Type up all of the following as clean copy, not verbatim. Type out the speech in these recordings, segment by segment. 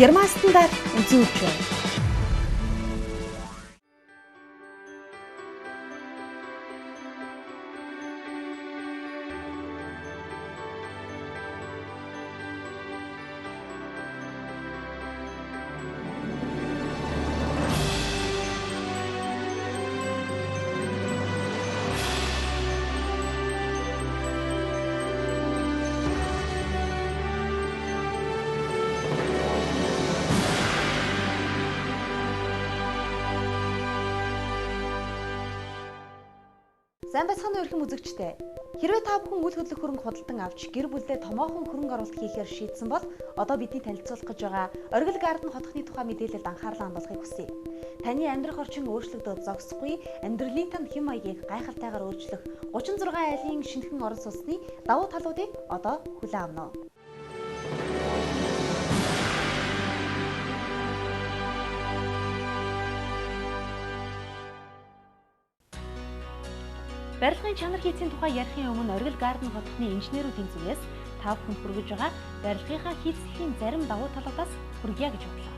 Герман стандарт үзүүлж байна. Сайн байцгаана уу эрхэм үзэгчдээ. Хэрвээ та бүхэн үл хөдлөх хөрөнгө худалдан авч гэр бүлдээ томоохон хөрөнгө оруулалт хийхээр шийдсэн бол одоо бидний танилцуулах гэж байгаа Оргил Гарден хотхны тухай мэдээлэлд анхаарлаа хандуулахыг хүсье. Таны амьдрах орчин өөрчлөгдөж зогсохгүй, амьдралын танд хэм маягийг гайхалтайгаар өөрчлөх 36 айлын шинэхэн орон сууцны давуу талуудыг одоо хүлээн авна. Барилгын чанар хийцийн тухай ярихын өмнө Оргил Гарден хотхны инженеруудын зүгээс та бүхэнд хүргэж байгаа барилгынхаа хийцлийн зарим давуу талуудаас хүргье гэж бодлоо.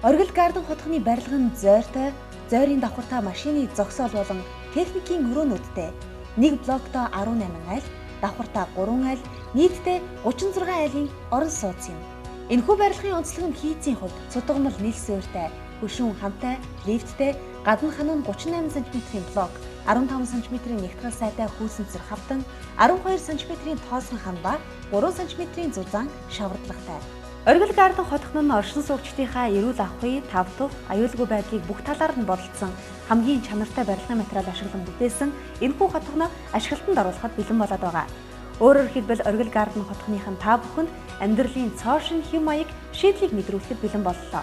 Оргил Гарден хотхны барилга нь зойртой, зойрын давхартай машины зогсоол болон техникийн өрөөнүүдтэй 1 блоктоо 18 айл, давхартай 3 айл, нийтдээ 36 айлын орон сууц юм. Энэхүү барилгын онцлог нь хийцийн хувьд цутгамал нийл суурьтай, хөшүүн хамтай, лифттэй, гадна ханаа 38 см-ийн блок, 15 см-ийн нэгтгэл сайтай хүйсэнцэр хавтан, 12 см-ийн тоосон хан ба 3 см-ийн зузаан шавардлагатай. Оргил Гарден хотхон нь оршин суугчдынхаа эрүүл авахыг, тав тух, аюулгүй байдлыг бүх талаар нь бодолцсон хамгийн чанартай барилгын материал ашиглан бүтээсэн энэхүү хотхоноо ашиглалтанд оруулахад бэлэн болоод байгаа. Өөрөөр хэлбэл Оргил Гарден хотхныхан та бүхэнд амьдралын цоошин хэм маяг шийдлийг мэдрүүлэхэд бэлэн боллоо.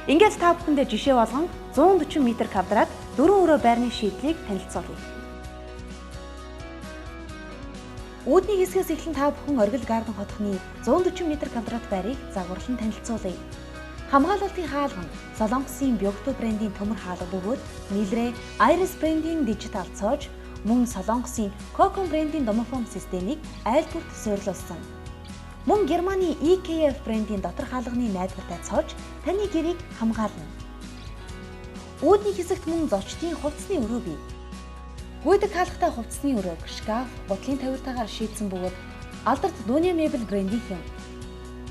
Ингээд та бүхэндээ жишээ болгон 140 м2-д 4 өрөө байрны шийдлийг танилцуулъя. Үүдний хэсгээс эхлэн та бүхэн Оргил Гарден хотхны 140 м2 байрыг загварлан танилцуулъя. Хамгаалалтын хаалган Солонгосын Björkto брендийн төмөр хаалга бөгөөд нийлрээ Iris брендийн дижитал цоож, мөн Солонгосын Coco брендийн домофон системийг айл бүрт суйрлуулсан. Мөн Германы EKF брендийн дотор хаалганы найдвартай цоож таны гэрийг хамгаална. Үүдний хэсэгт мөн зочдын хувцсны өрөө бий. Гүйдэг хаалгатай хувцсны өрөөг шкаф, гутлын тавиртайгаар шийдсэн бөгөөд алдарт Dunia Möbel брендийн юм.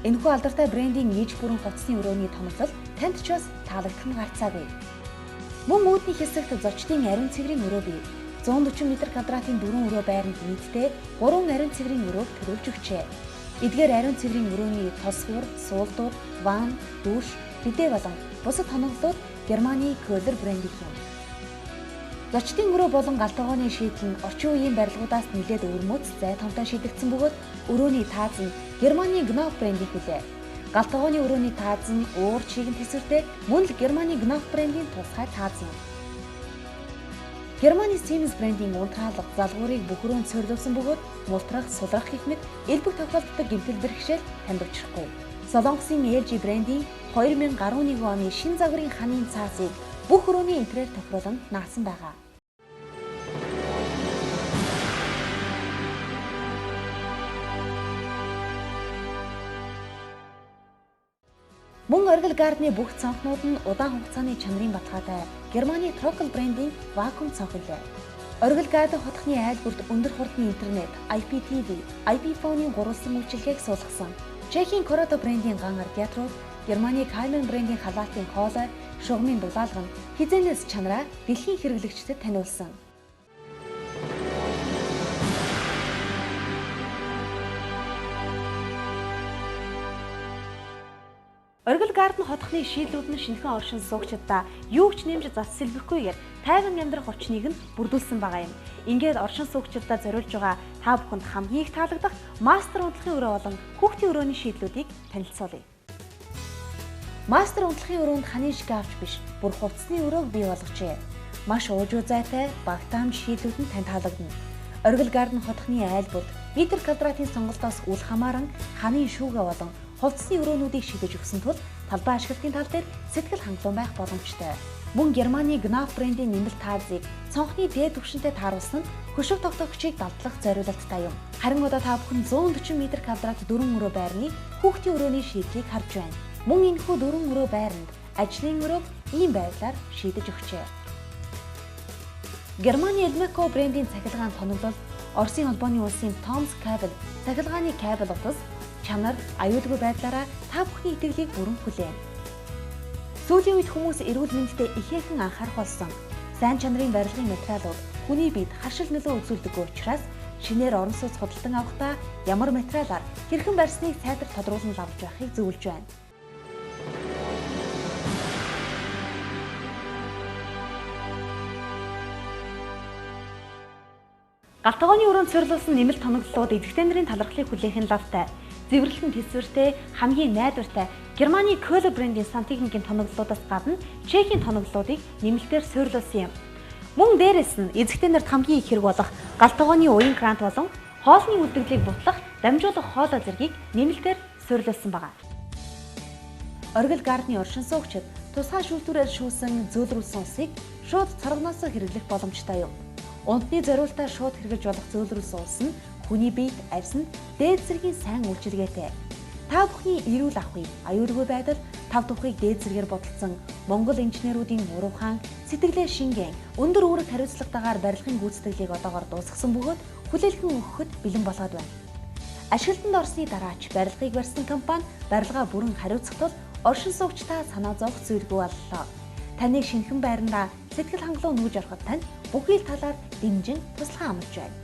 Энэхүү алдартай брендийн иж бүрэн хувцсны өрөөний томлол танд ч бас таалагдах нь гарцаагүй. Мөн үүдний хэсэгт зочдын ариун цэврийн өрөө бий. 140 м2-ийн 4 өрөө байранд нийтдээ 3 ариун цэврийн өрөөг төрүүлж өгчээ. Эдгээр ариун цэврийн өрөөний тосгуур, суултуур, ван, дүүш, бидэ болон бусад хонголууд Германы Köhler брендийн юм. Зочдын өрөө болон галтгооны шийдэл нь орчин үеийн барилгуудаас нэлээд өвөрмөц зай томтой шийдэгдсэн бөгөөд өрөөний тааз нь Германы Knauf брендийн хүлээ. Галтгооны өрөөний тааз нь уур чиглэн тэсвэртэй мөн л Германы Knauf брендийн тусгай тааз юм. Германы Siemens брендийн унтраалга залгуурыг бүх өрөөнд суйрлуулсан бөгөөд мултрах, сулрах гэх мэт элбэг тохиолддог гэмтэл бэрхшээл танд учрахгүй. Солонгосын LG брендийн 2011 оны шин загварын ханын цаасыг бүх өрөөний интерьер тохируулан наасан байгаа. Мөн Оргил Гардны бүх цонхнууд нь удаан хугацааны чанарын баталгаатай Германы Trockel брендийн вакуум цонх илээ. Оргил Гарден хотхны айл бүрт өндөр хурдны интернет, IPTV, IP-phone-ийн гурвалсан үйлчилгээг суулгасан. Чехийн Corotto брендийн ган радиаторууд, Германы Kaiman брендийн халаалтын хоолой, шугамын дулаалга нь хизээнээс чанараа дэлхийн хэрэглэгчдэд таниулсан. Оргил Гарден хотхны шийдлүүд нь шинэхэн оршин суугчдаа юу ч нэмж зас сэлбэхгүйгээр тайван амьдрах орчныг нь бүрдүүлсэн байгаа юм. Ингээд оршин суугчдаа зориулж байгаа та бүхэнд хамгийн их таалагдах мастер унтлахын өрөө болон хүүхдийн өрөөний шийдлүүдийг танилцуулъя. Мастер унтлахын өрөөнд ханын шкафч биш, бүр хувцсны өрөөг бий болгожээ. Маш уужуу зайтай, багтаамж шийдлүүд нь танд таалагдана. Оргил Гарден хотхны айл бүрт метр квадратын сонголтоос үл хамааран ханын шүүгээ болон хувцсны өрөөнүүдийг шийдэж өгсөн тул талбай ашиглалтын тал дээр сэтгэл хангалуун байх боломжтой. Мөн Германы Knauf брендийн нэмэлт таазыг цонхны дээд түвшинтэй тааруулсан нь хөшиг тогтоогчийг далдлах зориулалттай юм. Харин одоо та бүхэн 140 м2 4 өрөө байрны хүүхдийн өрөөний шийдлийг харж байна. Мөн энэхүү 4 өрөө байранд ажлын өрөөг ийм байдлаар шийдэж өгчээ. Германы Elmeco брендийн цахилгаан тоноглол Оросын холбооны улсын Tom's Cable цахилгааны кабель утас чанар аюулгүй байдлаараа та бүхний итгэлийг бүрэн хүлээнэ. Сүүлийн үед хүмүүс эрүүл мэндэд ихээхэн анхаарах болсон. Сайн чанарын барилгын материалууд хүний биед харшил нөлөө үзүүлдэг учраас шинээр орон сууц худалдан авахдаа ямар материалаар хэрхэн барьсныг сайдар тодруулан авч байхыг зөвлөж байна. Галтгооны өрөөнд суйрлуулсан нэмэлт тоноглолууд эзэгтэй нарын талархлыг хүлээх нь лавтай. Зэвэрлэлтэн тэсвэртэй хамгийн найдвартай Германы Köhler брендийн сантехникийн тоноглолуудаас гадна Чехийн тоноглолуудыг нэмэлтээр суйрлуулсан юм. Мөн дээрэс нь эзэгтэй нарт хамгийн их хэрэг болох галтгооны уян крант болон хоолны үлдэгдлийг бутлах дамжуулах хоолой зэргийг нэмэлтээр суйрлуулсан байна. Оргил гардны оршин суугчид тусгай шүүлтүүрээр шүүсэн зөөлрүүлсэн усыг шууд цоргоноос хэрэглэх боломжтой юм. Унтны зориултаа шууд хэрэглэж болох зөөлрүүлсэн ус нь хүний биед арьсанд дээд зэргийн сайн үйлчилгээтэй. Та бүхний эрүүл ахуй, аюулгүй байдал, тав тухыг дээд зэргээр бодолцсон Монгол инженеруудын уруухан, сэтгэлээ шингэн, өндөр үүрэг хариуцлагатайгаар барилгын гүйцэтгэлийг одоогоор дуусгасан бөгөөд хүлээлгэн өгөхөд бэлэн болоод байна. Ашиглалтанд орсны дараач барилгыг барьсан компани барилгаа бүрэн хариуцах тул оршин суугчдаа санаа зовох зүйлгүй боллоо. Таныг шинэхэн байрандаа сэтгэл хангалуун нүүж ороход тань бүхий л талаар дэмжин туслахаа амлаж байна.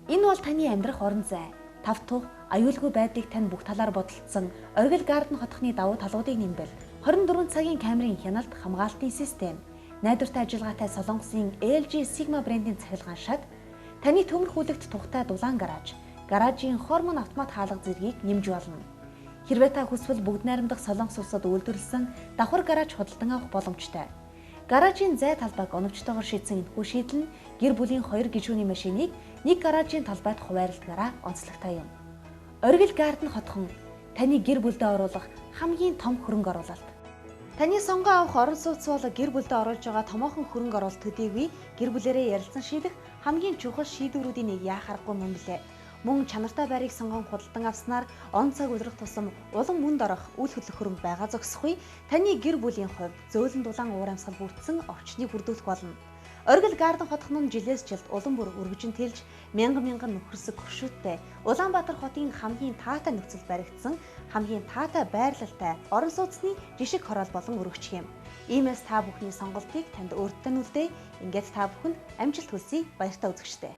Энэ бол таны амьдрах орон зай. Тав тух, аюулгүй байдлыг тань бүх талаар бодолцсон Оргил Гарден хотхны давуу талуудыг нэмбэл 24 цагийн камерын хяналт хамгаалтын систем, найдвартай ажиллагаатай Солонгосын LG Sigma брендийн цахилгаан шат, таны төмөр хүлэгт тухтай дулаан гараж, гаражийн хормон автомат хаалга зэргийг нэмж болно. Хэрвээ та хүсвэл бүгд найрамдах Солонгос улсад үйлдвэрлэсэн давхар гараж худалдан авах боломжтой. Гаражийн зай талбайг оновчтойгоор шийдсэн энэхүү шийдэл нь гэр бүлийн 2 гишүүний машиныг нэг гаражийн талбайд хуваарилдгаараа онцлогтой юм. Оргил Гарден хотхон таны гэр бүлдээ оруулах хамгийн том хөрөнгө оруулалт. Таны сонгоо авах орон сууц бол гэр бүлдээ оруулж байгаа томоохон хөрөнгө оруулалт төдийгүй гэр бүлээрээ ярилцсан шийдэх хамгийн чухал шийдвэрүүдийн нэг яахарахгүй юм билээ. Мөн чанартай байрыг сонгон худалдан авснаар он цаг үлрэх тусам улам мөнд орох үл хөдлөх хөрөнгө байгаа зогсохгүй таны гэр бүлийн хувьд зөөлөн дулаан уур амьсгал бүрдсэн орчныг бүрдүүлэх болно. Оргил Гарден хотхон нь жилээс жилд улам бүр өргөжин тэлж мянган нөхөрсөг хөшөөттэй Улаанбаатар хотын хамгийн таатай нөхцөл баригдсан хамгийн таатай байрлалтай орон сууцны жишг хороол болон өргөчих юм. Иймээс та бүхний сонголтыг танд өөртөө нүлдээ. Ингээд та бүхэнд амжилт хүсье. Баяртай үзэгчдээ.